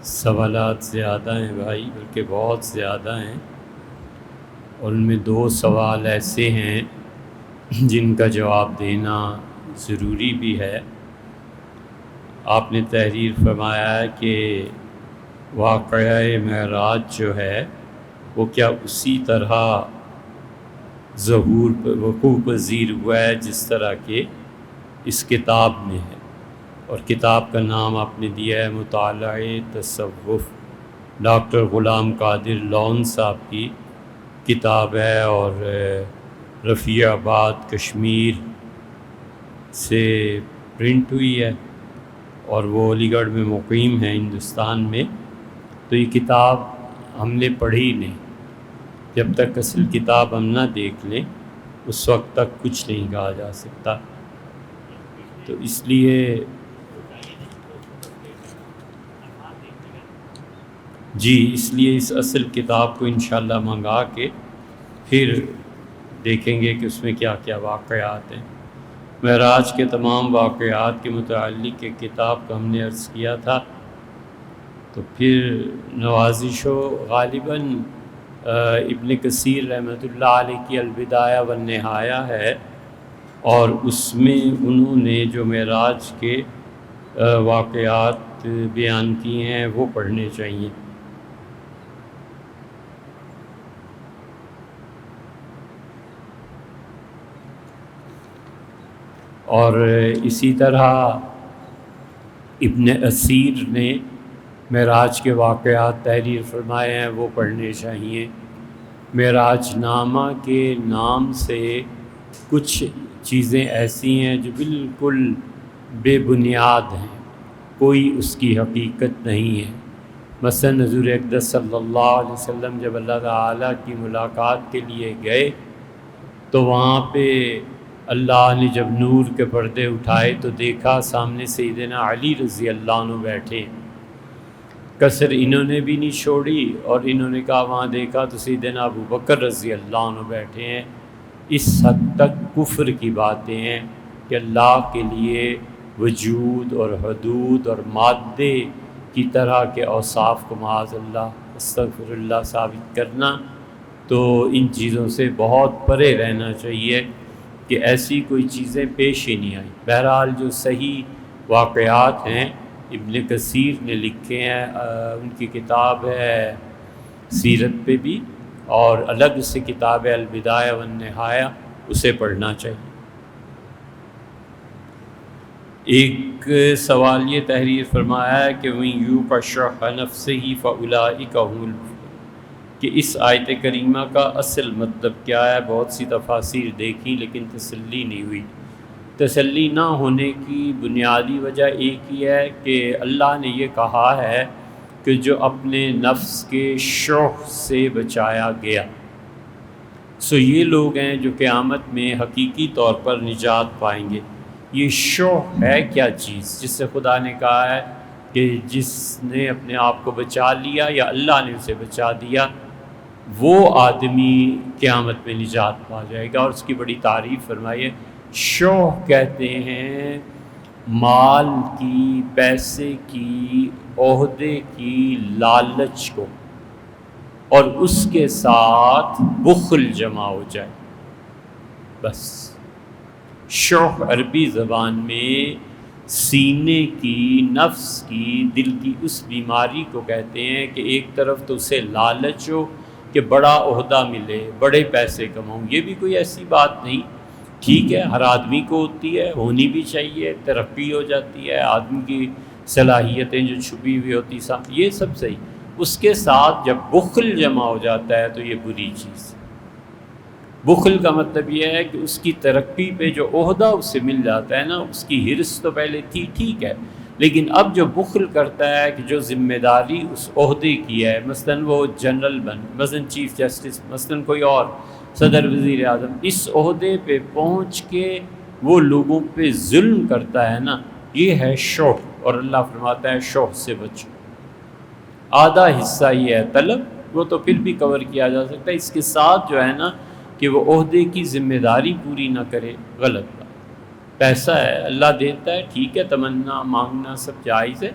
سوالات زیادہ ہیں بھائی، بلکہ بہت زیادہ ہیں، اور ان میں 2 سوال ایسے ہیں جن کا جواب دینا ضروری بھی ہے۔ آپ نے تحریر فرمایا ہے کہ واقعہ معراج جو ہے وہ کیا اسی طرح ظہور وقوع پذیر ہوا ہے جس طرح کہ اس کتاب میں ہے، اور کتاب کا نام آپ نے دیا ہے مطالعہ تصوف، ڈاکٹر غلام قادر لون صاحب کی کتاب ہے، اور رفیع آباد کشمیر سے پرنٹ ہوئی ہے، اور وہ علی گڑھ میں مقیم ہیں ہندوستان میں۔ تو یہ کتاب ہم نے پڑھی نہیں، جب تک اصل کتاب ہم نہ دیکھ لیں اس وقت تک کچھ نہیں کہا جا سکتا۔ تو اس لیے اس اصل کتاب کو انشاءاللہ منگا کے پھر دیکھیں گے کہ اس میں کیا کیا واقعات ہیں۔ معراج کے تمام واقعات کے متعلق ایک کتاب کا ہم نے عرض کیا تھا، تو پھر نوازش و غالباً ابن کثیر رحمۃ اللہ علیہ کی البدایہ والنہایہ ہے، اور اس میں انہوں نے جو معراج کے واقعات بیان کیے ہیں وہ پڑھنے چاہیے۔ اور اسی طرح ابن اسیر نے معراج کے واقعات تحریر فرمائے ہیں، وہ پڑھنے چاہیے۔ معراج نامہ کے نام سے کچھ چیزیں ایسی ہیں جو بالکل بے بنیاد ہیں، کوئی اس کی حقیقت نہیں ہے۔ مثلا حضور اقدس صلی اللہ علیہ وسلم جب اللہ تعالیٰ کی ملاقات کے لیے گئے تو وہاں پہ اللہ نے جب نور کے پردے اٹھائے تو دیکھا سامنے سیدنا علی رضی اللہ عنہ بیٹھے ہیں۔ کسر انہوں نے بھی نہیں چھوڑی، اور انہوں نے کہا وہاں دیکھا تو سیدنا ابو بکر رضی اللہ عنہ بیٹھے ہیں۔ اس حد تک کفر کی باتیں ہیں کہ اللہ کے لیے وجود اور حدود اور مادے کی طرح کے اوصاف کو معاذ اللہ استغفر اللہ ثابت کرنا، تو ان چیزوں سے بہت پرے رہنا چاہیے کہ ایسی کوئی چیزیں پیش ہی نہیں آئیں۔ بہرحال جو صحیح واقعات ہیں ابن کثیر نے لکھے ہیں، ان کی کتاب ہے سیرت پہ بھی، اور الگ سے کتاب ہے البدایہ والنہایہ، اسے پڑھنا چاہیے۔ ایک سوال یہ تحریر فرمایا ہے کہ وَإِن يُوقَ شُحَّ نَفْسِهِ فَأُولَٰئِكَ هُمُ الْمُفْلِحُونَ، کہ اس آیت کریمہ کا اصل مطلب کیا ہے؟ بہت سی تفاسیر دیکھی لیکن تسلی نہیں ہوئی۔ تسلی نہ ہونے کی بنیادی وجہ ایک ہی ہے کہ اللہ نے یہ کہا ہے کہ جو اپنے نفس کے شح سے بچایا گیا، سو یہ لوگ ہیں جو قیامت میں حقیقی طور پر نجات پائیں گے۔ یہ شح ہے کیا چیز جس سے خدا نے کہا ہے کہ جس نے اپنے آپ کو بچا لیا یا اللہ نے اسے بچا دیا، وہ آدمی قیامت میں نجات پا جائے گا، اور اس کی بڑی تعریف فرمائی ہے۔ شح کہتے ہیں مال کی، پیسے کی، عہدے کی لالچ کو، اور اس کے ساتھ بخل جمع ہو جائے، بس۔ شح عربی زبان میں سینے کی، نفس کی، دل کی اس بیماری کو کہتے ہیں کہ ایک طرف تو اسے لالچ ہو کہ بڑا عہدہ ملے، بڑے پیسے کماؤں، یہ بھی کوئی ایسی بات نہیں، ٹھیک ہے، ہر آدمی کو ہوتی ہے، ہونی بھی چاہیے، ترقی ہو جاتی ہے، آدمی کی صلاحیتیں جو چھپی ہوئی ہوتی یہ سب صحیح۔ اس کے ساتھ جب بخل جمع ہو جاتا ہے تو یہ بری چیز ہے۔ بخل کا مطلب یہ ہے کہ اس کی ترقی پہ جو عہدہ اسے مل جاتا ہے نا، اس کی حرص تو پہلے تھی، ٹھیک ہے، لیکن اب جو بخل کرتا ہے کہ جو ذمہ داری اس عہدے کی ہے، مثلا وہ جنرل بن، مثلا چیف جسٹس، مثلا کوئی اور صدر وزیر اعظم، اس عہدے پہ پہنچ کے وہ لوگوں پہ ظلم کرتا ہے نا، یہ ہے شح، اور اللہ فرماتا ہے شح سے بچو۔ آدھا حصہ یہ ہے طلب، وہ تو پھر بھی کور کیا جا سکتا ہے، اس کے ساتھ جو ہے نا کہ وہ عہدے کی ذمہ داری پوری نہ کرے، غلط بات۔ پیسہ ہے، اللہ دیتا ہے، ٹھیک ہے، تمنا مانگنا سب جائز ہے،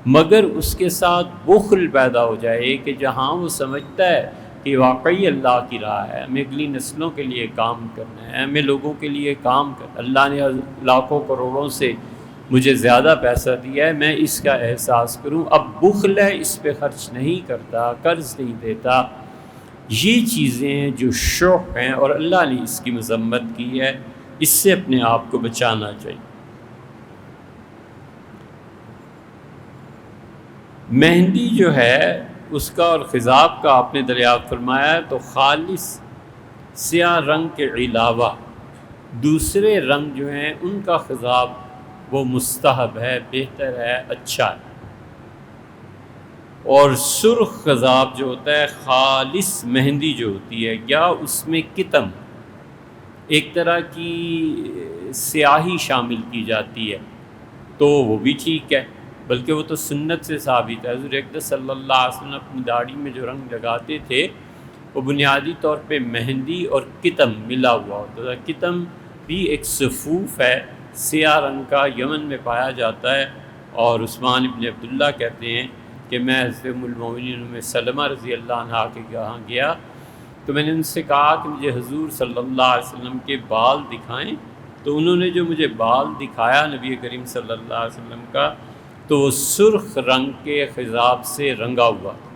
مگر اس کے ساتھ بخل پیدا ہو جائے کہ جہاں وہ سمجھتا ہے کہ واقعی اللہ کی راہ ہے، ہمیں اگلی نسلوں کے لیے کام کرنا ہے، ہمیں لوگوں کے لیے کام کرنا، اللہ نے لاکھوں کروڑوں سے مجھے زیادہ پیسہ دیا ہے، میں اس کا احساس کروں، اب بخل ہے، اس پہ خرچ نہیں کرتا، قرض نہیں دیتا۔ یہ چیزیں جو شوق ہیں اور اللہ نے اس کی مذمت کی ہے، اس سے اپنے آپ کو بچانا چاہیے۔ مہندی جو ہے اس کا اور خضاب کا آپ نے دریافت فرمایا ہے، تو خالص سیاہ رنگ کے علاوہ دوسرے رنگ جو ہیں ان کا خضاب وہ مستحب ہے، بہتر ہے، اچھا ہے۔ اور سرخ خضاب جو ہوتا ہے، خالص مہندی جو ہوتی ہے، یا اس میں کتم ایک طرح کی سیاہی شامل کی جاتی ہے، تو وہ بھی ٹھیک ہے، بلکہ وہ تو سنت سے ثابت ہے۔ حضور اقدس صلی اللہ علیہ وسلم اپنی داڑھی میں جو رنگ لگاتے تھے وہ بنیادی طور پہ مہندی اور کتم ملا ہوا ہوتا تھا۔ کتم بھی ایک صفوف ہے، سیاہ رنگ کا، یمن میں پایا جاتا ہے، اور عثمان ابن عبداللہ کہتے ہیں کہ میں حضرت ام المؤمنین ام سلمہ رضی اللہ عنہا کے یہاں گیا تو میں نے ان سے کہا کہ مجھے حضور صلی اللہ علیہ وسلم کے بال دکھائیں، تو انہوں نے جو مجھے بال دکھایا نبی کریم صلی اللہ علیہ وسلم کا، تو وہ سرخ رنگ کے خضاب سے رنگا ہوا تھا۔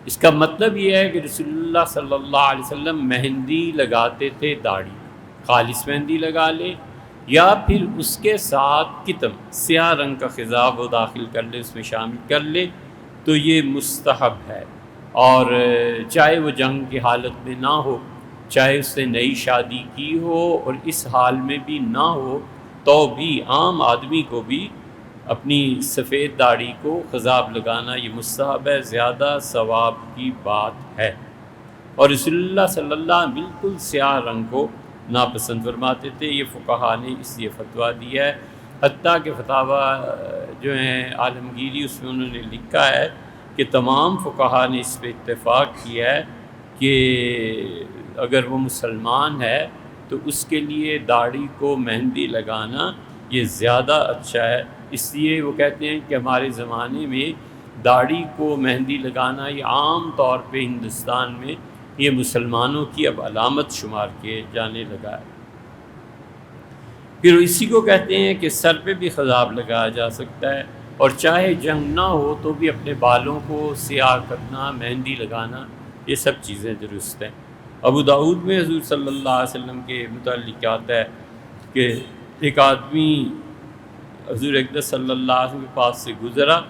اس کا مطلب یہ ہے کہ رسول اللہ صلی اللہ علیہ وسلم مہندی لگاتے تھے داڑھی، خالص مہندی لگا لے یا پھر اس کے ساتھ کتم سیاہ رنگ کا خضاب وہ داخل کر لے، اس میں شامل کر لے، تو یہ مستحب ہے۔ اور چاہے وہ جنگ کی حالت میں نہ ہو، چاہے اس نے نئی شادی کی ہو اور اس حال میں بھی نہ ہو، تو بھی عام آدمی کو بھی اپنی سفید داڑھی کو خضاب لگانا یہ مستحب ہے، زیادہ ثواب کی بات ہے۔ اور رسول اللہ صلی اللہ علیہ وسلم بالکل سیاہ رنگ کو ناپسند فرماتے تھے، یہ فقہا نے اس لیے فتویٰ دیا ہے، حتیٰ کہ فتاوی جو ہیں عالمگیری اس میں انہوں نے لکھا ہے کہ تمام فقہا نے اس پہ اتفاق کیا ہے کہ اگر وہ مسلمان ہے تو اس کے لیے داڑھی کو مہندی لگانا یہ زیادہ اچھا ہے۔ اس لیے وہ کہتے ہیں کہ ہمارے زمانے میں داڑھی کو مہندی لگانا یہ عام طور پہ ہندوستان میں یہ مسلمانوں کی اب علامت شمار کیے جانے لگا ہے۔ پھر اسی کو کہتے ہیں کہ سر پہ بھی خضاب لگایا جا سکتا ہے، اور چاہے جنگ نہ ہو تو بھی اپنے بالوں کو سیاہ کرنا، مہندی لگانا، یہ سب چیزیں درست ہیں۔ ابو داؤد میں حضور صلی اللہ علیہ وسلم کے متعلق آتا ہے کہ ایک آدمی حضور اقدس صلی اللہ علیہ وسلم کے پاس سے گزرا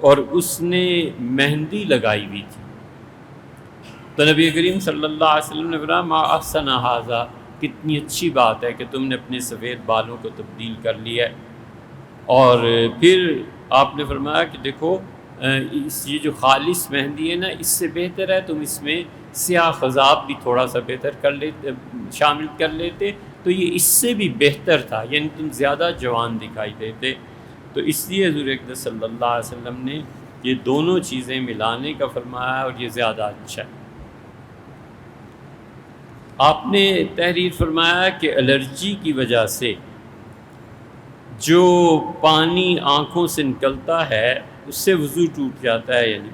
اور اس نے مہندی لگائی ہوئی تھی، تو نبی کریم صلی اللہ علیہ وسلم نے فرمایا ما احسن ھذا، کتنی اچھی بات ہے کہ تم نے اپنے سفید بالوں کو تبدیل کر لیا ہے۔ اور پھر آپ نے فرمایا کہ دیکھو یہ جو خالص مہندی ہے نا، اس سے بہتر ہے تم اس میں سیاہ خضاب بھی تھوڑا سا بہتر کر لیتے، شامل کر لیتے، تو یہ اس سے بھی بہتر تھا، یعنی تم زیادہ جوان دکھائی دیتے۔ تو اس لیے حضور اقدس صلی اللہ علیہ وسلم نے یہ دونوں چیزیں ملانے کا فرمایا، اور یہ زیادہ اچھا ہے۔ آپ نے تحریر فرمایا کہ الرجی کی وجہ سے جو پانی آنکھوں سے نکلتا ہے اس سے وضو ٹوٹ جاتا ہے، یعنی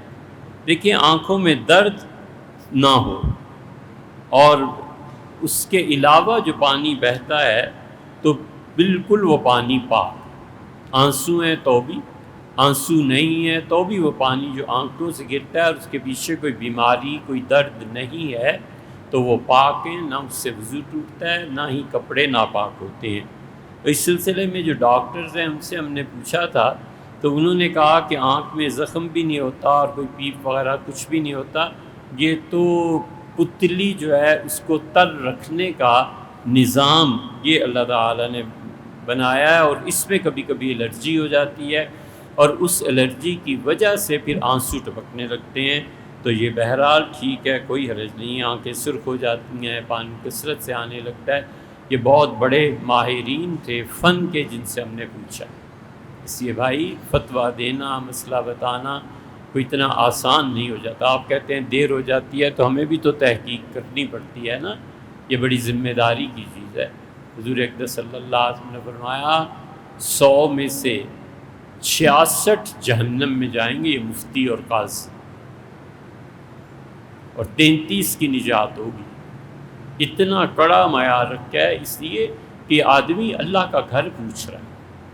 دیکھیں آنکھوں میں درد نہ ہو اور اس کے علاوہ جو پانی بہتا ہے تو بالکل وہ پانی پاک، آنسو ہیں تو بھی، آنسو نہیں ہے تو بھی وہ پانی جو آنکھوں سے گرتا ہے اور اس کے پیچھے کوئی بیماری، کوئی درد نہیں ہے تو وہ پاک ہیں، نہ اس سے وضو ٹوٹتا ہے، نہ ہی کپڑے ناپاک ہوتے ہیں۔ اس سلسلے میں جو ڈاکٹرز ہیں ان سے ہم نے پوچھا تھا تو انہوں نے کہا کہ آنکھ میں زخم بھی نہیں ہوتا اور کوئی پیپ وغیرہ کچھ بھی نہیں ہوتا، یہ تو پتلی جو ہے اس کو تر رکھنے کا نظام یہ اللہ تعالیٰ نے بنایا ہے، اور اس میں کبھی کبھی الرجی ہو جاتی ہے اور اس الرجی کی وجہ سے پھر آنسو ٹپکنے لگتے ہیں، تو یہ بہرحال ٹھیک ہے، کوئی حرج نہیں، آنکھیں سرخ ہو جاتی ہیں، پانی کثرت سے آنے لگتا ہے۔ یہ بہت بڑے ماہرین تھے فن کے جن سے ہم نے پوچھا، اس لیے بھائی فتویٰ دینا، مسئلہ بتانا کوئی اتنا آسان نہیں ہو جاتا۔ آپ کہتے ہیں دیر ہو جاتی ہے تو ہمیں بھی تو تحقیق کرنی پڑتی ہے نا، یہ بڑی ذمہ داری کی چیز ہے۔ حضور اقدس صلی اللہ علیہ وسلم نے فرمایا 100 میں سے 66 جہنم میں جائیں گے، یہ مفتی اور قاضی، اور 33 کی نجات ہوگی۔ اتنا کڑا معیار رکھا ہے، اس لیے کہ آدمی اللہ کا گھر پوچھ رہا ہے،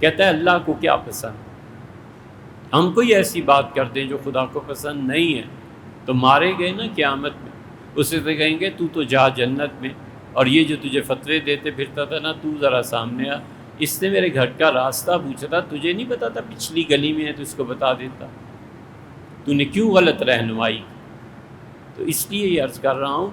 کہتا ہے اللہ کو کیا پسند۔ ہم کوئی ایسی بات کرتے ہیں جو خدا کو پسند نہیں ہے تو مارے گئے نا قیامت میں، اسے تو کہیں گے تو جا جنت میں، اور یہ جو تجھے فتوے دیتے پھرتا تھا نا، تو ذرا سامنے آ، اس نے میرے گھر کا راستہ پوچھا تھا، تجھے نہیں پتا تھا پچھلی گلی میں ہے تو اس کو بتا دیتا، تو نے کیوں غلط رہنمائی۔ تو اس لیے یہ عرض کر رہا ہوں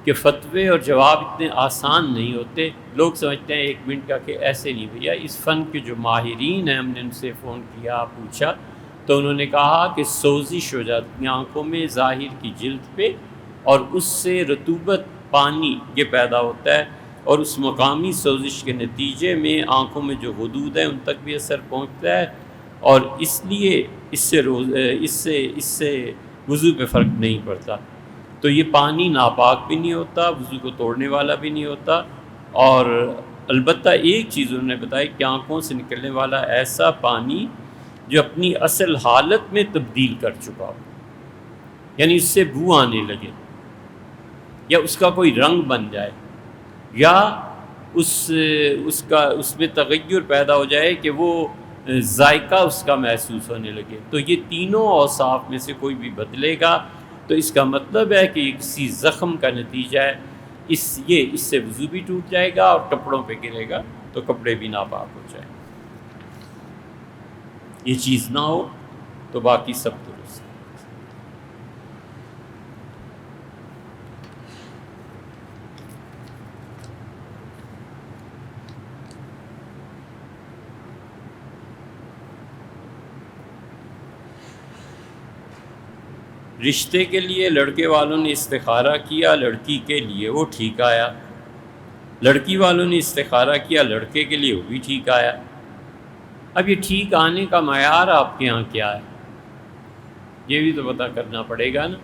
کہ فتوے اور جواب اتنے آسان نہیں ہوتے۔ لوگ سمجھتے ہیں 1 منٹ کا کہ ایسے نہیں، بھیا اس فن کے جو ماہرین ہیں، ہم نے ان سے فون کیا، پوچھا، تو انہوں نے کہا کہ سوزش ہو جاتی ہے آنکھوں میں، ظاہر کی جلد پہ، اور اس سے رطوبت، پانی یہ پیدا ہوتا ہے، اور اس مقامی سوزش کے نتیجے میں آنکھوں میں جو غدود ہیں ان تک بھی اثر پہنچتا ہے، اور اس لیے اس سے وضو پہ فرق نہیں پڑتا۔ تو یہ پانی ناپاک بھی نہیں ہوتا، وضو کو توڑنے والا بھی نہیں ہوتا، اور البتہ ایک چیز انہوں نے بتائی کہ آنکھوں سے نکلنے والا ایسا پانی جو اپنی اصل حالت میں تبدیل کر چکا ہو، یعنی اس سے بو آنے لگے، یا اس کا کوئی رنگ بن جائے، یا اس میں تغیر پیدا ہو جائے کہ وہ ذائقہ اس کا محسوس ہونے لگے، تو یہ تینوں اوصاف میں سے کوئی بھی بدلے گا تو اس کا مطلب ہے کہ یہ کسی زخم کا نتیجہ ہے، اس سے وضو بھی ٹوٹ جائے گا، اور کپڑوں پہ گرے گا تو کپڑے بھی ناپاک ہو جائیں۔ یہ چیز نہ ہو تو باقی سب درست۔ رشتے کے لیے لڑکے والوں نے استخارہ کیا، لڑکی کے لیے وہ ٹھیک آیا، لڑکی والوں نے استخارہ کیا، لڑکے کے لیے وہ بھی ٹھیک آیا۔ اب یہ ٹھیک آنے کا معیار آپ کے ہاں کیا ہے، یہ بھی تو پتہ کرنا پڑے گا نا۔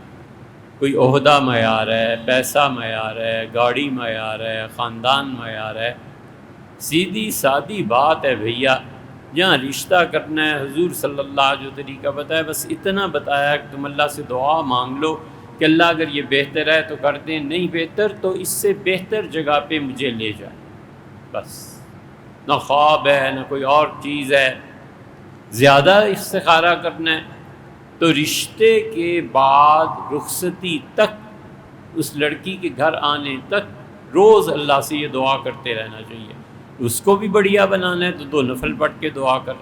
کوئی عہدہ معیار ہے، پیسہ معیار ہے، گاڑی معیار ہے، خاندان معیار ہے؟ سیدھی سادی بات ہے بھیا، جہاں رشتہ کرنا ہے حضور صلی اللہ جو طریقہ بتایا، بس اتنا بتایا کہ تم اللہ سے دعا مانگ لو کہ اللہ اگر یہ بہتر ہے تو کر دیں، نہیں بہتر تو اس سے بہتر جگہ پہ مجھے لے جائے، بس۔ نہ خواب ہے نہ کوئی اور چیز ہے، زیادہ استخارہ کرنا ہے تو رشتے کے بعد رخصتی تک، اس لڑکی کے گھر آنے تک روز اللہ سے یہ دعا کرتے رہنا چاہیے۔ اس کو بھی بڑھیا بنانا ہے تو 2 نفل پڑھ کے دعا کر،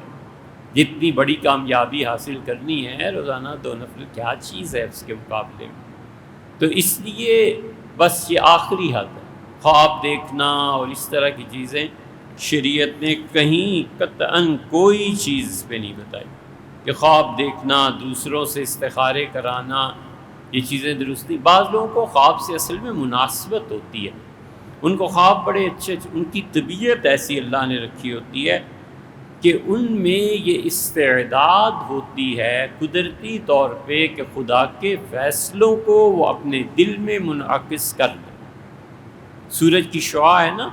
جتنی بڑی کامیابی حاصل کرنی ہے روزانہ 2 نفل کیا چیز ہے اس کے مقابلے میں۔ تو اس لیے بس یہ آخری حد ہے، خواب دیکھنا اور اس طرح کی چیزیں شریعت نے کہیں قطعاً کوئی چیز پہ نہیں بتائی کہ خواب دیکھنا، دوسروں سے استخارے کرانا، یہ چیزیں درست نہیں۔ بعض لوگوں کو خواب سے اصل میں مناسبت ہوتی ہے، ان کو خواب بڑے اچھے، ان کی طبیعت ایسی اللہ نے رکھی ہوتی ہے کہ ان میں یہ استعداد ہوتی ہے قدرتی طور پہ کہ خدا کے فیصلوں کو وہ اپنے دل میں منعکس کر لیں۔ سورج کی شعاع ہے نا،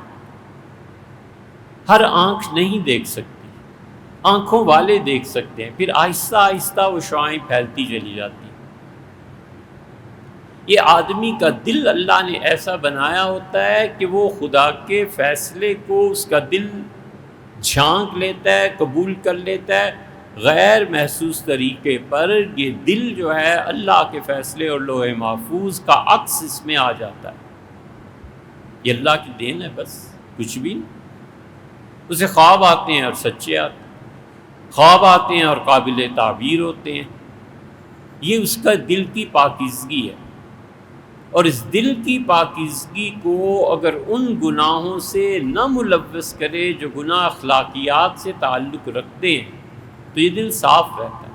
ہر آنکھ نہیں دیکھ سکتی، آنکھوں والے دیکھ سکتے ہیں، پھر آہستہ آہستہ وہ شعاعیں پھیلتی چلی جاتی ہیں۔ یہ آدمی کا دل اللہ نے ایسا بنایا ہوتا ہے کہ وہ خدا کے فیصلے کو اس کا دل جھانک لیتا ہے، قبول کر لیتا ہے، غیر محسوس طریقے پر یہ دل جو ہے اللہ کے فیصلے اور لوح محفوظ کا عکس اس میں آ جاتا ہے۔ یہ اللہ کی دین ہے، بس کچھ بھی نہیں۔ اسے خواب آتے ہیں اور سچے آتے ہیں، خواب آتے ہیں اور قابل تعبیر ہوتے ہیں، یہ اس کا دل کی پاکیزگی ہے۔ اور اس دل کی پاکیزگی کو اگر ان گناہوں سے نہ ملوث کرے جو گناہ اخلاقیات سے تعلق رکھتے ہیں تو یہ دل صاف رہتا ہے۔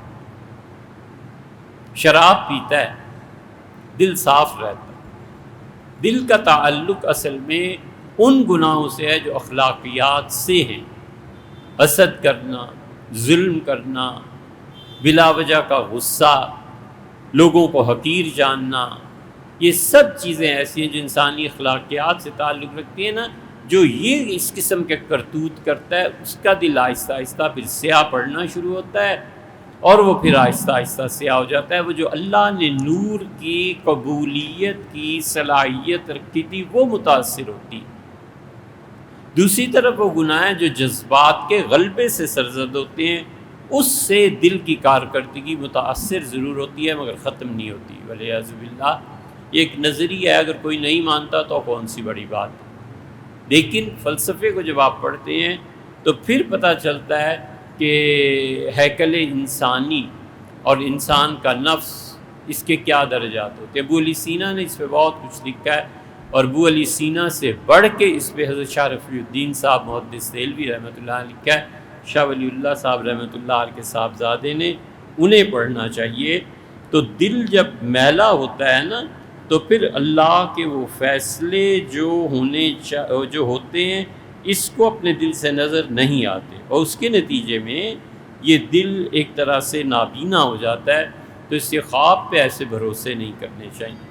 شراب پیتا ہے، دل صاف رہتا ہے۔ دل کا تعلق اصل میں ان گناہوں سے ہے جو اخلاقیات سے ہیں، حسد کرنا، ظلم کرنا، بلا وجہ کا غصہ، لوگوں کو حقیر جاننا، یہ سب چیزیں ایسی ہیں جو انسانی اخلاقیات سے تعلق رکھتی ہیں نا۔ جو یہ اس قسم کے کرتوت کرتا ہے اس کا دل آہستہ آہستہ پھر سیاہ پڑنا شروع ہوتا ہے، اور وہ پھر آہستہ آہستہ سیاہ ہو جاتا ہے۔ وہ جو اللہ نے نور کی قبولیت کی صلاحیت رکھی تھی وہ متاثر ہوتی۔ دوسری طرف وہ گناہ جو جذبات کے غلبے سے سرزد ہوتے ہیں، اس سے دل کی کارکردگی متاثر ضرور ہوتی ہے مگر ختم نہیں ہوتی، والعیاذ باللہ۔ یہ ایک نظریہ ہے، اگر کوئی نہیں مانتا تو کون سی بڑی بات ہے۔ لیکن فلسفے کو جب آپ پڑھتے ہیں تو پھر پتہ چلتا ہے کہ ہیکل انسانی اور انسان کا نفس، اس کے کیا درجات ہوتے ہیں۔ ابو علی سینا نے اس پہ بہت کچھ لکھا ہے، اور ابو علی سینا سے بڑھ کے اس پہ حضرت شاہ رفیع الدین صاحب محدث دہلوی رحمۃ اللہ علیہ لکھا ہے، شاہ ولی اللہ صاحب رحمۃ اللہ علیہ کے صاحبزادے نے، انہیں پڑھنا چاہیے۔ تو دل جب میلا ہوتا ہے نا تو پھر اللہ کے وہ فیصلے جو ہوتے ہیں اس کو اپنے دل سے نظر نہیں آتے، اور اس کے نتیجے میں یہ دل ایک طرح سے نابینا ہو جاتا ہے۔ تو اس کے خواب پہ ایسے بھروسے نہیں کرنے چاہیے،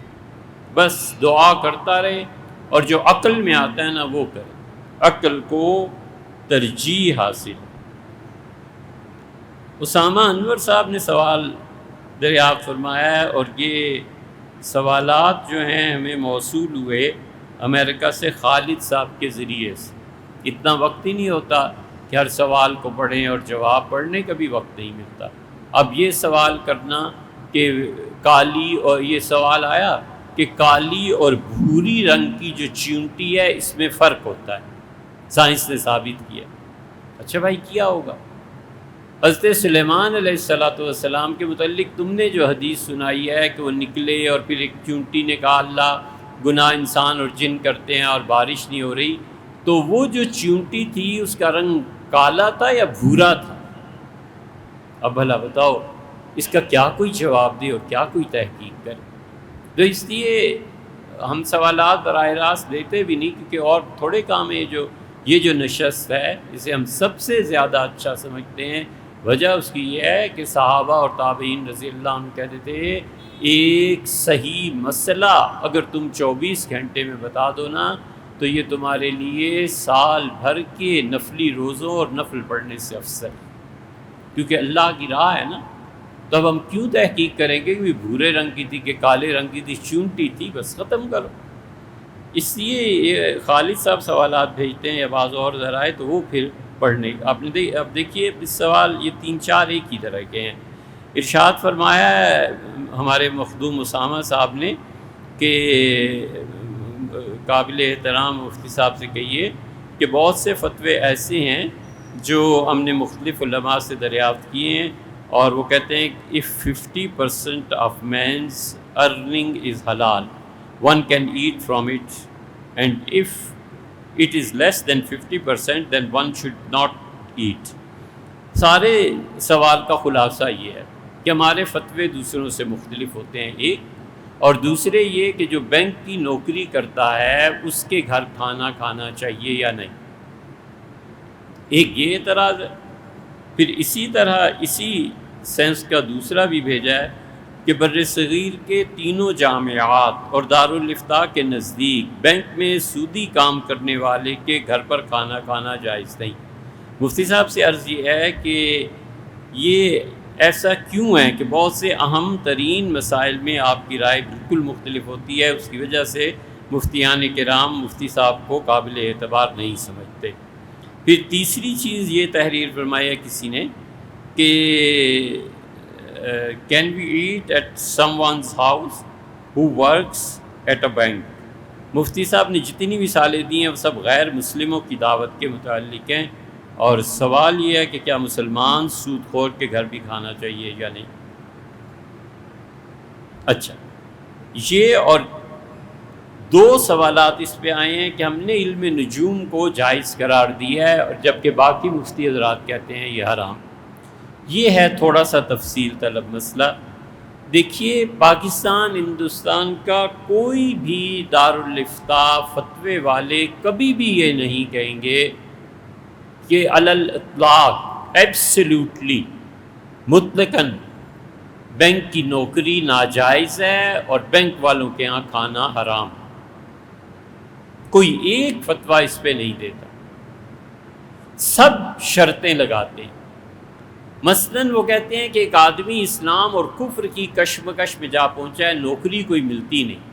بس دعا کرتا رہے، اور جو عقل میں آتا ہے نا وہ کرے، عقل کو ترجیح حاصل۔ اسامہ انور صاحب نے سوال دریافت فرمایا ہے، اور یہ سوالات جو ہیں ہمیں موصول ہوئے امریکہ سے خالد صاحب کے ذریعے سے۔ اتنا وقت ہی نہیں ہوتا کہ ہر سوال کو پڑھیں، اور جواب پڑھنے کا بھی وقت نہیں ملتا۔ اب یہ سوال کرنا کہ کالی، اور یہ سوال آیا کہ کالی اور بھوری رنگ کی جو چیونٹی ہے اس میں فرق ہوتا ہے، سائنس نے ثابت کیا۔ اچھا بھائی، کیا ہوگا؟ حضرت سلیمان علیہ السلام کے متعلق تم نے جو حدیث سنائی ہے کہ وہ نکلے اور پھر ایک چونٹی نے کہا اللہ گناہ انسان اور جن کرتے ہیں اور بارش نہیں ہو رہی، تو وہ جو چونٹی تھی اس کا رنگ کالا تھا یا بھورا تھا؟ اب بھلا بتاؤ، اس کا کیا کوئی جواب دے اور کیا کوئی تحقیق کرے؟ تو اس لیے ہم سوالات براہ راست دیتے بھی نہیں، کیونکہ اور تھوڑے کام ہے یہ جو نشست ہے اسے ہم سب سے زیادہ اچھا سمجھتے ہیں۔ وجہ اس کی یہ ہے کہ صحابہ اور تابعین رضی اللہ عنہ کہتے تھے ایک صحیح مسئلہ اگر تم 24 گھنٹے میں بتا دو نا تو یہ تمہارے لیے سال بھر کے نفلی روزوں اور نفل پڑھنے سے افضل، کیونکہ اللہ کی راہ ہے نا۔ تو اب ہم کیوں تحقیق کریں گے کہ بھورے رنگ کی تھی کہ کالے رنگ کی تھی، چونٹی تھی، بس ختم کرو۔ اس لیے یہ خالد صاحب سوالات بھیجتے ہیں یا بعض اور ذرائع، تو وہ پھر پڑھنے آپ نے اب دیکھیے اس سوال یہ 3-4 ایک ہی طرح کے ہیں۔ ارشاد فرمایا ہے ہمارے مخدوم اسامہ صاحب نے کہ قابل احترام مفتی صاحب سے کہیے کہ بہت سے فتوے ایسے ہیں جو ہم نے مختلف علماء سے دریافت کیے ہیں، اور وہ کہتے ہیں if 50% of man's earning is halal, one can eat from it, and if it is less than 50% then one should not eat۔ سارے سوال کا خلاصہ یہ ہے کہ ہمارے فتوے دوسروں سے مختلف ہوتے ہیں، ایک، اور دوسرے یہ کہ جو بینک کی نوکری کرتا ہے اس کے گھر کھانا کھانا چاہیے یا نہیں، ایک یہ اعتراض ہے۔ پھر اسی طرح اسی سینس کا دوسرا بھی بھیجا ہے کہ بر صغیر کے تینوں جامعات اور دارالافتاء کے نزدیک بینک میں سودی کام کرنے والے کے گھر پر کھانا کھانا جائز نہیں۔ مفتی صاحب سے عرض یہ ہے کہ یہ ایسا کیوں ہے کہ بہت سے اہم ترین مسائل میں آپ کی رائے بالکل مختلف ہوتی ہے، اس کی وجہ سے مفتیان کرام مفتی صاحب کو قابل اعتبار نہیں سمجھتے۔ پھر تیسری چیز یہ تحریر فرمایا کسی نے کہ can we eat at someone's house who works at a bank. مفتی صاحب نے جتنی مثالیں دی ہیں وہ سب غیر مسلموں کی دعوت کے متعلق ہیں، اور سوال یہ ہے کہ کیا مسلمان سود خور کے گھر بھی کھانا چاہیے یا نہیں۔ اچھا، یہ اور 2 سوالات اس پہ آئے ہیں کہ ہم نے علم نجوم کو جائز قرار دیا ہے اور جبکہ باقی مفتی حضرات کہتے ہیں یہ حرام۔ یہ ہے تھوڑا سا تفصیل طلب مسئلہ۔ دیکھیے، پاکستان ہندوستان کا کوئی بھی دارالافتاء فتوے والے کبھی بھی یہ نہیں کہیں گے کہ علی الاطلاق ایبسلیوٹلی مطلقاً بینک کی نوکری ناجائز ہے اور بینک والوں کے ہاں کھانا حرام۔ کوئی ایک فتویٰ اس پہ نہیں دیتا، سب شرطیں لگاتے ہیں۔ مثلاً وہ کہتے ہیں کہ ایک آدمی اسلام اور کفر کی کشمکش میں جا پہنچا ہے، نوکری کوئی ملتی نہیں،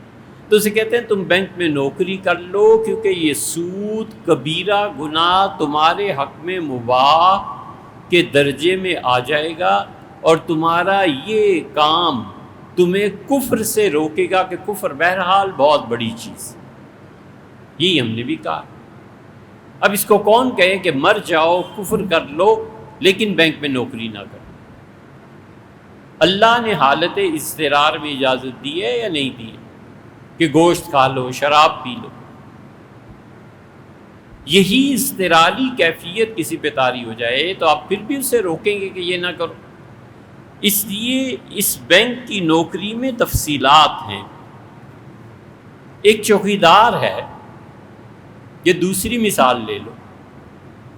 تو اسے کہتے ہیں تم بینک میں نوکری کر لو، کیونکہ یہ سود کبیرہ گناہ تمہارے حق میں مباح کے درجے میں آ جائے گا، اور تمہارا یہ کام تمہیں کفر سے روکے گا، کہ کفر بہرحال بہت بڑی چیز، یہی ہم نے بھی کہا۔ اب اس کو کون کہے کہ مر جاؤ کفر کر لو لیکن بینک میں نوکری نہ کرو؟ اللہ نے حالت اضطرار میں اجازت دی ہے یا نہیں دی ہے کہ گوشت کھا لو، شراب پی لو؟ یہی اضطراری کیفیت کسی پہ طاری ہو جائے تو آپ پھر بھی اسے روکیں گے کہ یہ نہ کرو؟ اس لیے اس بینک کی نوکری میں تفصیلات ہیں۔ ایک چوکیدار ہے، یہ دوسری مثال لے لو،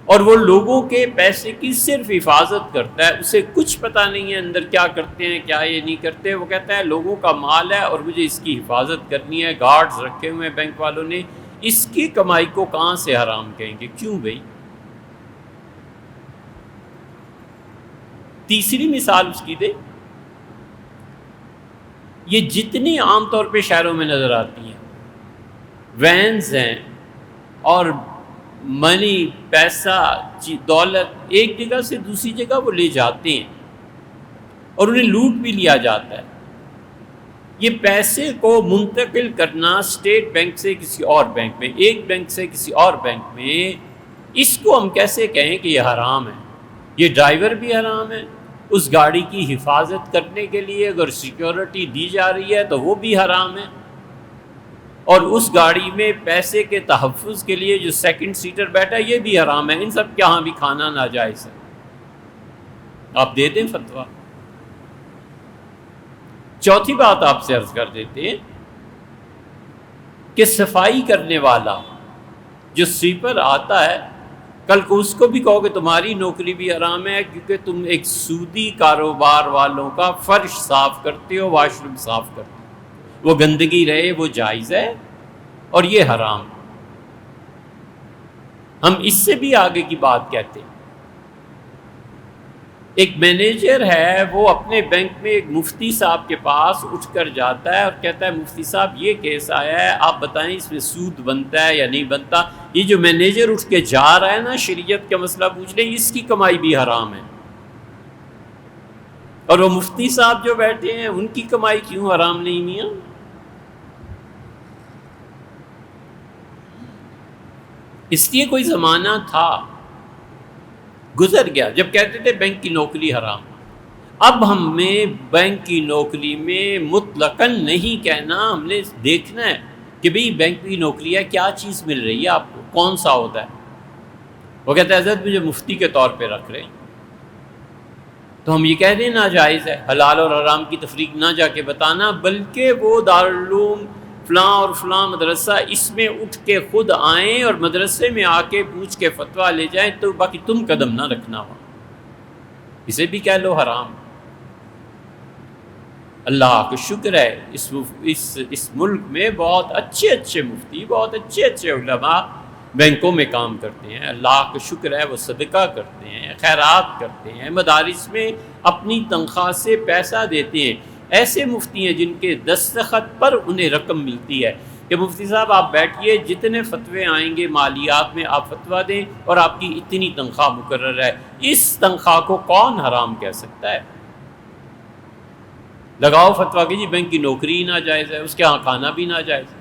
اور وہ لوگوں کے پیسے کی صرف حفاظت کرتا ہے، اسے کچھ پتہ نہیں ہے اندر کیا کرتے ہیں کیا یہ نہیں کرتے، وہ کہتا ہے لوگوں کا مال ہے اور مجھے اس کی حفاظت کرنی ہے، گارڈز رکھے ہوئے ہیں بینک والوں نے، اس کی کمائی کو کہاں سے حرام کہیں گے؟ کیوں بھائی؟ تیسری مثال اس کی دے، یہ جتنی عام طور پہ شہروں میں نظر آتی ہیں، وینز ہیں اور منی، پیسہ، دولت ایک جگہ سے دوسری جگہ وہ لے جاتے ہیں اور انہیں لوٹ بھی لیا جاتا ہے۔ یہ پیسے کو منتقل کرنا اسٹیٹ بینک سے کسی اور بینک میں، ایک بینک سے کسی اور بینک میں، اس کو ہم کیسے کہیں کہ یہ حرام ہے؟ یہ ڈرائیور بھی حرام ہے، اس گاڑی کی حفاظت کرنے کے لیے اگر سیکیورٹی دی جا رہی ہے تو وہ بھی حرام ہے، اور اس گاڑی میں پیسے کے تحفظ کے لیے جو سیکنڈ سیٹر بیٹھا ہے یہ بھی حرام ہے۔ ان سب کے ہاں بھی کھانا ناجائز ہے، آپ دے دیں فتویٰ۔ چوتھی بات آپ سے عرض کر دیتے ہیں کہ صفائی کرنے والا جو سویپر آتا ہے، کل کو اس کو بھی کہو کہ تمہاری نوکری بھی حرام ہے، کیونکہ تم ایک سودی کاروبار والوں کا فرش صاف کرتے ہو، واش روم صاف کرتے ہو، وہ گندگی رہے وہ جائز ہے اور یہ حرام۔ ہم اس سے بھی آگے کی بات کہتے ہیں، ایک مینیجر ہے، وہ اپنے بینک میں ایک مفتی صاحب کے پاس اٹھ کر جاتا ہے اور کہتا ہے مفتی صاحب یہ کیس آیا ہے، آپ بتائیں اس میں سود بنتا ہے یا نہیں بنتا؟ یہ جو مینیجر اٹھ کے جا رہا ہے نا شریعت کا مسئلہ پوچھنے، اس کی کمائی بھی حرام ہے، اور وہ مفتی صاحب جو بیٹھے ہیں ان کی کمائی کیوں حرام نہیں میاں؟ اس لیے کوئی زمانہ تھا، گزر گیا، جب کہتے تھے بینک کی نوکری حرام۔ اب ہمیں بینک کی نوکری میں مطلقاً نہیں کہنا، ہم نے دیکھنا ہے کہ بھئی بینک کی نوکری ہے، کیا چیز مل رہی ہے آپ کو، کون سا ہوتا ہے؟ وہ کہتا ہے حضرت مجھے مفتی کے طور پہ رکھ رہے ہیں، تو ہم یہ کہہ دیں ناجائز ہے، حلال اور حرام کی تفریق نہ جا کے بتانا، بلکہ وہ دارالعلوم فلاں اور فلاں مدرسہ اس میں اٹھ کے خود آئیں اور مدرسے میں آ کے پوچھ کے فتویٰ لے جائیں، تو باقی تم قدم نہ رکھنا ہو، اسے بھی کہہ لو حرام۔ اللہ کا شکر ہے اس ملک میں بہت اچھے مفتی، بہت اچھے علماء بینکوں میں کام کرتے ہیں، اللہ کا شکر ہے، وہ صدقہ کرتے ہیں، خیرات کرتے ہیں، مدارس میں اپنی تنخواہ سے پیسہ دیتے ہیں۔ ایسے مفتی ہیں جن کے دستخط پر انہیں رقم ملتی ہے کہ مفتی صاحب آپ بیٹھیے، جتنے فتوے آئیں گے مالیات میں آپ فتویٰ دیں اور آپ کی اتنی تنخواہ مقرر ہے۔ اس تنخواہ کو کون حرام کہہ سکتا ہے؟ لگاؤ فتویٰ کہ جی بینک کی نوکری ہی ناجائز ہے، اس کے ہاں کھانا بھی ناجائز ہے،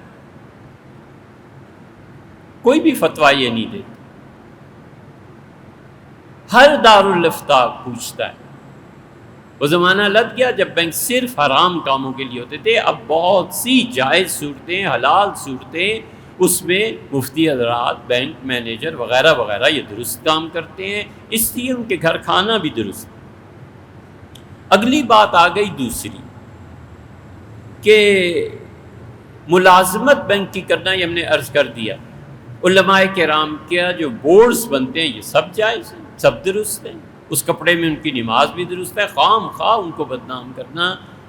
کوئی بھی فتویٰ یہ نہیں دیتا۔ ہر دارالفتہ پوچھتا ہے۔ وہ زمانہ لگ گیا جب بینک صرف حرام کاموں کے لیے ہوتے تھے، اب بہت سی جائز صورتیں، حلال صورتیں، اس میں مفتی حضرات، بینک مینیجر وغیرہ وغیرہ یہ درست کام کرتے ہیں، اس لیے ان کے گھر کھانا بھی درست۔ اگلی بات آ گئی دوسری کہ ملازمت بینک کی کرنا، یہ ہم نے عرض کر دیا، علماء کرام کے جو بورڈز بنتے ہیں یہ سب جائز ہیں، سب درست ہیں، اس کپڑے میں ان کی نماز بھی درست ہے، خواہ ان کو بدنام کرنا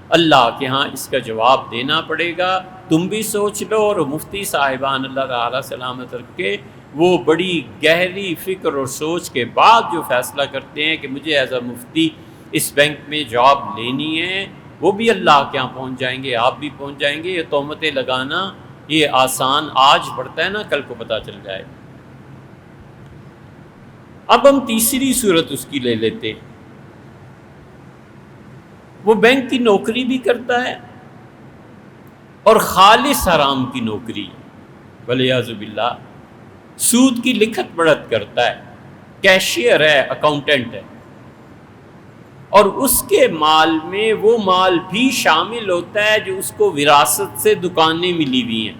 اللہ کے ہاں اس کا جواب دینا پڑے گا. تم بھی سوچ لو. اور مفتی صاحبان اللہ تعالیٰ سلامت رکھے وہ بڑی گہری فکر اور سوچ کے بعد جو فیصلہ کرتے ہیں کہ مجھے ایز اے مفتی اس بینک میں جاب لینی ہے، وہ بھی اللہ کے ہاں پہنچ جائیں گے، آپ بھی پہنچ جائیں گے. یہ تہمتیں لگانا یہ آسان آج پڑتا ہے نا، کل کو پتہ چل جائے. اب ہم تیسری صورت اس کی لے لیتے ہیں. وہ بینک کی نوکری بھی کرتا ہے اور خالص حرام کی نوکری، ولیعذ باللہ. سود کی لکھت پڑھت کرتا ہے، کیشیئر ہے، اکاؤنٹنٹ ہے، اور اس کے مال میں وہ مال بھی شامل ہوتا ہے جو اس کو وراثت سے دکانیں ملی ہوئی ہیں.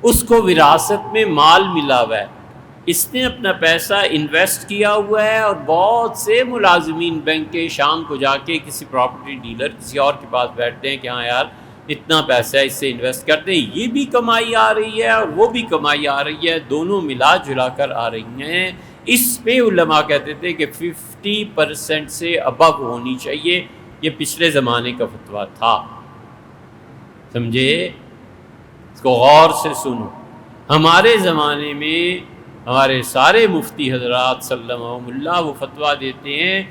اس کو وراثت میں مال ملا ہوا ہے، اس نے اپنا پیسہ انویسٹ کیا ہوا ہے، اور بہت سے ملازمین بینک کے شام کو جا کے کسی پراپرٹی ڈیلر کسی اور کے پاس بیٹھتے ہیں کہ ہاں یار اتنا پیسہ اس سے انویسٹ کرتے ہیں، یہ بھی کمائی آ رہی ہے اور وہ بھی کمائی آ رہی ہے، دونوں ملا جلا کر آ رہی ہیں. اس پہ علماء کہتے تھے کہ 50% سے ابو ہونی چاہیے. یہ پچھلے زمانے کا فتویٰ تھا، سمجھے؟ اس کو غور سے سنو. ہمارے زمانے میں ہمارے سارے مفتی حضرات صلی اللہ وہ فتویٰ دیتے ہیں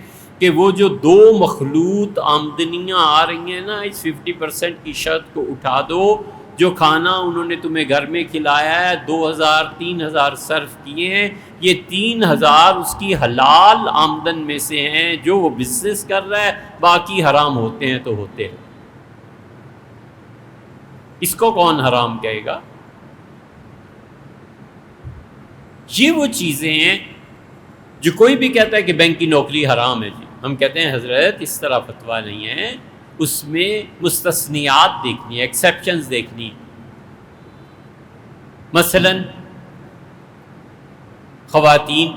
کہ وہ جو دو مخلوط آمدنیاں آ رہی ہیں نا، اس 50% کی شرط کو اٹھا دو. جو کھانا انہوں نے تمہیں گھر میں کھلایا ہے، 2000-3000 صرف کیے ہیں، یہ 3000 اس کی حلال آمدن میں سے ہیں جو وہ بزنس کر رہا ہے، باقی حرام ہوتے ہیں تو ہوتے ہیں. اس کو کون حرام کہے گا؟ یہ وہ چیزیں ہیں جو کوئی بھی کہتا ہے کہ بینک کی نوکری حرام ہے. جی ہم کہتے ہیں حضرت اس طرح فتویٰ نہیں ہے، اس میں مستثنیات دیکھنی ہے، ایکسیپشنز دیکھنی. مثلا خواتین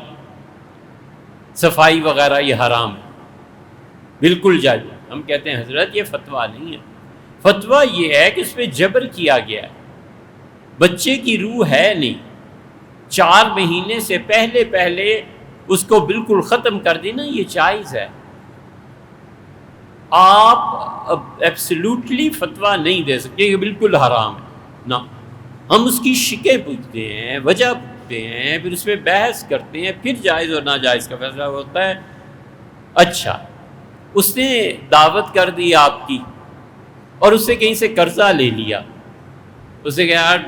صفائی وغیرہ یہ حرام ہے، بالکل جائز. ہم کہتے ہیں حضرت یہ فتویٰ نہیں ہے. فتویٰ یہ ہے کہ اس پہ جبر کیا گیا ہے، بچے کی روح ہے نہیں، 4 مہینے سے پہلے اس کو بالکل ختم کر دینا یہ جائز ہے. آپ ایبسلیوٹلی فتویٰ نہیں دے سکتے کہ بالکل حرام ہے نہ. ہم اس کی شکیں پوچھتے ہیں، وجہ پوچھتے ہیں، پھر اس پہ بحث کرتے ہیں، پھر جائز اور ناجائز کا فیصلہ ہوتا ہے. اچھا اس نے دعوت کر دی آپ کی اور اس سے کہیں سے قرضہ لے لیا، اسے کہا یار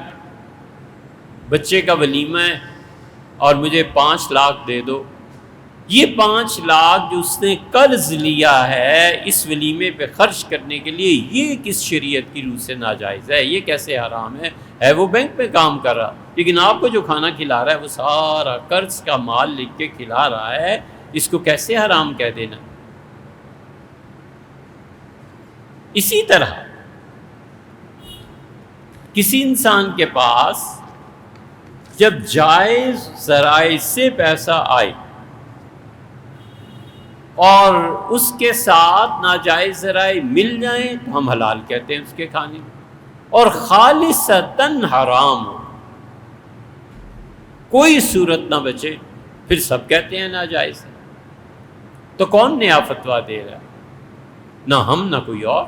بچے کا ولیمہ ہے اور مجھے 5 لاکھ دے دو. یہ 5 لاکھ جو اس نے قرض لیا ہے اس ولیمے پہ خرچ کرنے کے لیے، یہ کس شریعت کی روح سے ناجائز ہے؟ یہ کیسے حرام ہے وہ بینک میں کام کر رہا، لیکن آپ کو جو کھانا کھلا رہا ہے وہ سارا قرض کا مال لکھ کے کھلا رہا ہے، اس کو کیسے حرام کہہ دینا؟ اسی طرح کسی انسان کے پاس جب جائز ذرائع سے پیسہ آئے اور اس کے ساتھ ناجائز ذرائع مل جائیں تو ہم حلال کہتے ہیں اس کے کھانے میں، اور خالصتاً حرام ہو، کوئی صورت نہ بچے، پھر سب کہتے ہیں ناجائز ہے. تو کون نیا فتویٰ دے رہا ہے؟ نہ ہم نہ کوئی اور.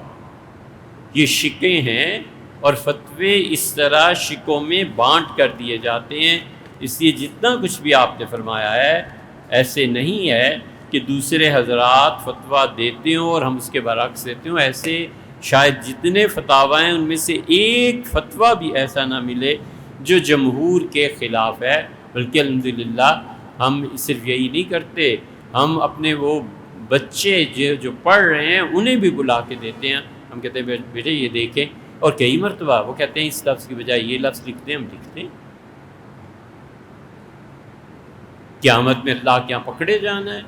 یہ شکیں ہیں اور فتوے اس طرح شکوں میں بانٹ کر دیے جاتے ہیں. اس لیے جتنا کچھ بھی آپ نے فرمایا ہے ایسے نہیں ہے کہ دوسرے حضرات فتویٰ دیتے ہوں اور ہم اس کے برعکس دیتے ہوں. ایسے شاید جتنے فتاوی ہیں ان میں سے ایک فتویٰ بھی ایسا نہ ملے جو جمہور کے خلاف ہے. بلکہ الحمدللہ ہم صرف یہی نہیں کرتے، ہم اپنے وہ بچے جو پڑھ رہے ہیں انہیں بھی بلا کے دیتے ہیں. ہم کہتے ہیں بیٹے یہ دیکھیں، اور کئی مرتبہ وہ کہتے ہیں اس لفظ کی بجائے یہ لفظ لکھتے ہیں، ہم لکھتے ہیں. قیامت میں اللہ کے یہاں پکڑے جانا ہے،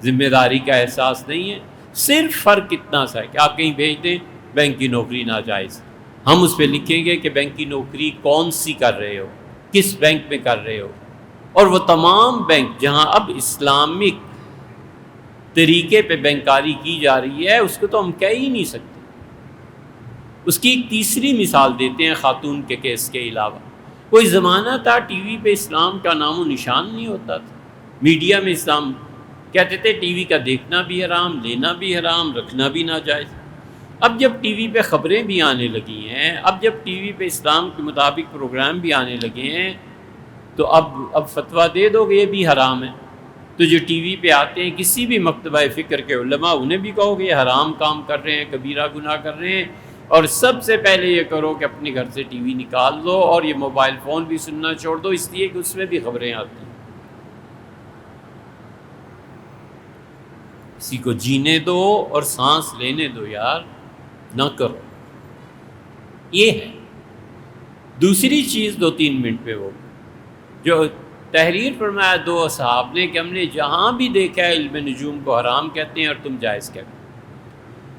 ذمہ داری کا احساس نہیں ہے. صرف فرق اتنا سا ہے کہ آپ کہیں بھیج دیں بینک کی نوکری ناجائز، ہم اس پہ لکھیں گے کہ بینک کی نوکری کون سی کر رہے ہو، کس بینک میں کر رہے ہو. اور وہ تمام بینک جہاں اب اسلامک طریقے پہ بینکاری کی جا رہی ہے اس کو تو ہم کہہ ہی نہیں سکتے. اس کی ایک تیسری مثال دیتے ہیں خاتون کے کیس کے علاوہ. کوئی زمانہ تھا ٹی وی پہ اسلام کا نام و نشان نہیں ہوتا تھا، میڈیا میں اسلام کہتے تھے ٹی وی کا دیکھنا بھی حرام، لینا بھی حرام، رکھنا بھی ناجائز. اب جب ٹی وی پہ خبریں بھی آنے لگی ہیں، اب جب ٹی وی پہ اسلام کے مطابق پروگرام بھی آنے لگے ہیں، تو اب فتویٰ دے دو کہ یہ بھی حرام ہے۔ تو جو ٹی وی پہ آتے ہیں کسی بھی مکتبہ فکر کے علماء، انہیں بھی کہو کہ یہ حرام کام کر رہے ہیں، کبیرہ گناہ کر رہے ہیں، اور سب سے پہلے یہ کرو کہ اپنے گھر سے ٹی وی نکال دو اور یہ موبائل فون بھی سننا چھوڑ دو، اس لیے کہ اس میں بھی خبریں آتی ہیں۔ کسی کو جینے دو اور سانس لینے دو یار، نہ کرو۔ یہ ہے دوسری چیز 2-3 منٹ پہ وہ جو تحریر فرمایا دو اصحاب نے کہ ہم نے جہاں بھی دیکھا ہے علم نجوم کو حرام کہتے ہیں اور تم جائز کہتے ہیں۔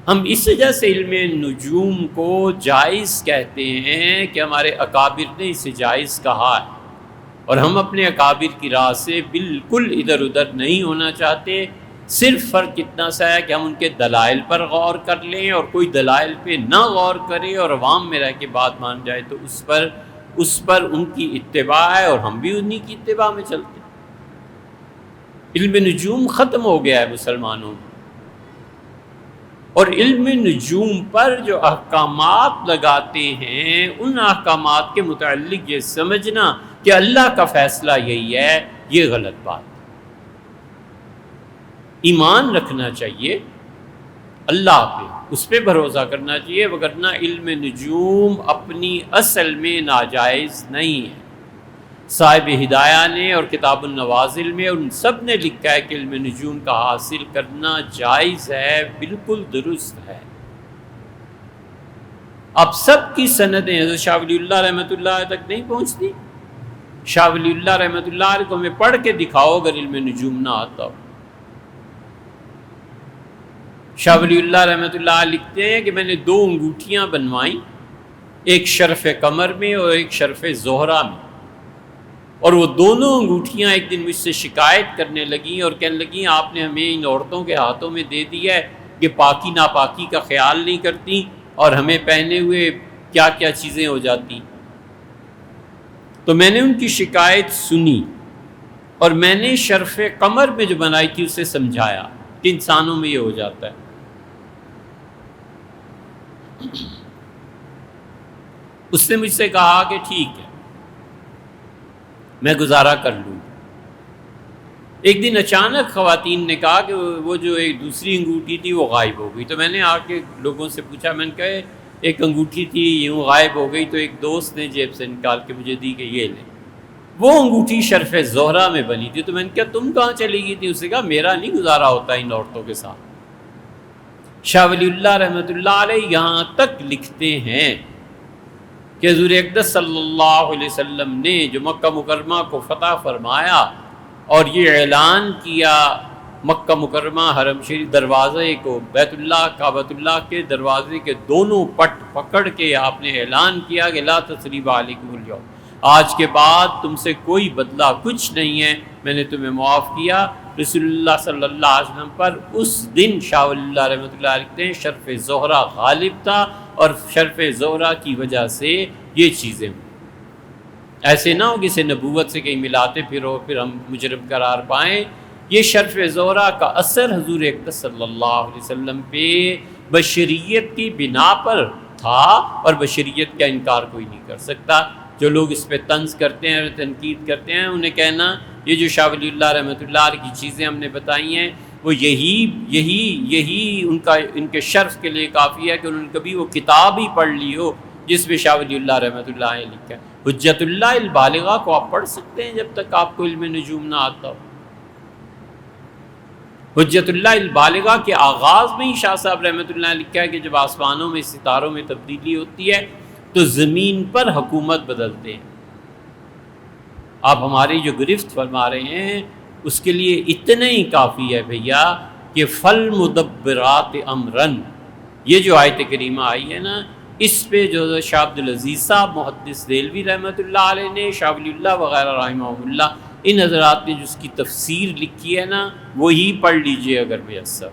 ہم اس وجہ سے علم نجوم کو جائز کہتے ہیں کہ ہمارے اکابر نے اسے جائز کہا ہے، اور ہم اپنے اکابر کی راہ سے بالکل ادھر ادھر نہیں ہونا چاہتے۔ صرف فرق اتنا سا ہے کہ ہم ان کے دلائل پر غور کر لیں، اور کوئی دلائل پہ نہ غور کرے اور عوام میں رہ کے بات مان جائے تو اس پر ان کی اتباع ہے، اور ہم بھی انہی کی اتباع میں چلتے ہیں۔ علم نجوم ختم ہو گیا ہے مسلمانوں میں، اور علم نجوم پر جو احکامات لگاتے ہیں ان احکامات کے متعلق یہ سمجھنا کہ اللہ کا فیصلہ یہی ہے، یہ غلط بات۔ ایمان رکھنا چاہیے اللہ پہ، اس پہ بھروسہ کرنا چاہیے، وگرنہ علم نجوم اپنی اصل میں ناجائز نہیں ہے۔ صاحب ہدایہ نے اور کتاب النوازل میں ان سب نے لکھا ہے کہ علم نجوم کا حاصل کرنا جائز ہے، بالکل درست ہے۔ اب سب کی سندیں حضرت شاہ ولی اللہ رحمۃ اللہ تک نہیں پہنچتی۔ شاہ ولی اللہ رحمۃ اللہ علیہ کو ہمیں پڑھ کے دکھاؤ اگر علم نجوم نہ آتا ہو۔ شاہ ولی اللہ رحمۃ اللہ علیہ لکھتے ہیں کہ میں نے 2 انگوٹھیاں بنوائیں، ایک شرف قمر میں اور ایک شرف زہرہ میں، اور وہ دونوں انگوٹھیاں ایک دن مجھ سے شکایت کرنے لگیں اور کہنے لگیں آپ نے ہمیں ان عورتوں کے ہاتھوں میں دے دیا ہے کہ پاکی ناپاکی کا خیال نہیں کرتی، اور ہمیں پہنے ہوئے کیا کیا چیزیں ہو جاتی۔ تو میں نے ان کی شکایت سنی، اور میں نے شرف قمر میں جو بنائی تھی اسے سمجھایا کہ انسانوں میں یہ ہو جاتا ہے۔ اس نے مجھ سے کہا کہ ٹھیک ہے میں گزارا کر لوں۔ ایک دن اچانک خواتین نے کہا کہ وہ جو ایک دوسری انگوٹھی تھی وہ غائب ہو گئی۔ تو میں نے آ کے لوگوں سے پوچھا، میں نے کہا ایک انگوٹھی تھی یوں غائب ہو گئی، تو ایک دوست نے جیب سے نکال کے مجھے دی کہ یہ لیں۔ وہ انگوٹھی شرف زہرہ میں بنی تھی۔ تو میں نے کہا تم کہاں چلی گئی تھی؟ اس نے کہا میرا نہیں گزارا ہوتا ان عورتوں کے ساتھ۔ شاہ ولی اللہ رحمۃ اللہ علیہ یہاں تک لکھتے ہیں کہ حضور اقدس صلی اللہ علیہ وسلم نے جو مکہ مکرمہ کو فتح فرمایا اور یہ اعلان کیا، مکہ مکرمہ حرم شریف دروازے کو، بیت اللہ کعبۃ اللہ کے دروازے کے دونوں پٹ پکڑ کے آپ نے اعلان کیا کہ لا تثریب علیکم اليوم، آج کے بعد تم سے کوئی بدلہ کچھ نہیں ہے، میں نے تمہیں معاف کیا۔ رسول اللہ صلی اللہ علیہ وسلم پر اس دن شاہ ولی اللہ رحمۃ اللہ لکھتے ہیں شرف زہرہ غالب تھا، اور شرف زہرہ کی وجہ سے یہ چیزیں ہوئی۔ ایسے نہ ہو کسی نبوت سے کہیں ملاتے پھرو پھر ہم مجرم قرار پائیں۔ یہ شرف زہرہ کا اثر حضور اقدس صلی اللہ علیہ وسلم پہ بشریت کی بنا پر تھا، اور بشریت کا انکار کوئی نہیں کر سکتا۔ جو لوگ اس پہ طنز کرتے ہیں اور تنقید کرتے ہیں، انہیں کہنا یہ جو شاہ ولی اللہ رحمۃ اللہ علیہ کی چیزیں ہم نے بتائی ہیں وہ یہی ان کے شرف کے لیے کافی ہے کہ انہوں نے کبھی وہ کتاب ہی پڑھ لی ہو جس میں شاہ ولی اللہ رحمۃ اللہ علیہ لکھا ہے۔ حجت اللہ البالغہ کو آپ پڑھ سکتے ہیں جب تک آپ کو علم نجوم نہ آتا ہو۔ حجت اللہ البالغہ کے آغاز میں ہی شاہ صاحب رحمۃ اللہ علیہ لکھا ہے کہ جب آسمانوں میں ستاروں میں تبدیلی ہوتی ہے تو زمین پر حکومت بدلتے ہیں۔ آپ ہماری جو گرفت فرما رہے ہیں اس کے لیے اتنا ہی کافی ہے بھیا کہ فل مدبرات امرن، یہ جو آیت کریمہ آئی ہے نا، اس پہ جو شاہ عبدالعزیز صاحب محدث دہلوی رحمۃ اللہ علیہ نے، شاہ ولی اللہ وغیرہ رحمہ اللہ، ان حضرات نے جو اس کی تفسیر لکھی ہے نا، وہی پڑھ لیجئے اگر میسر۔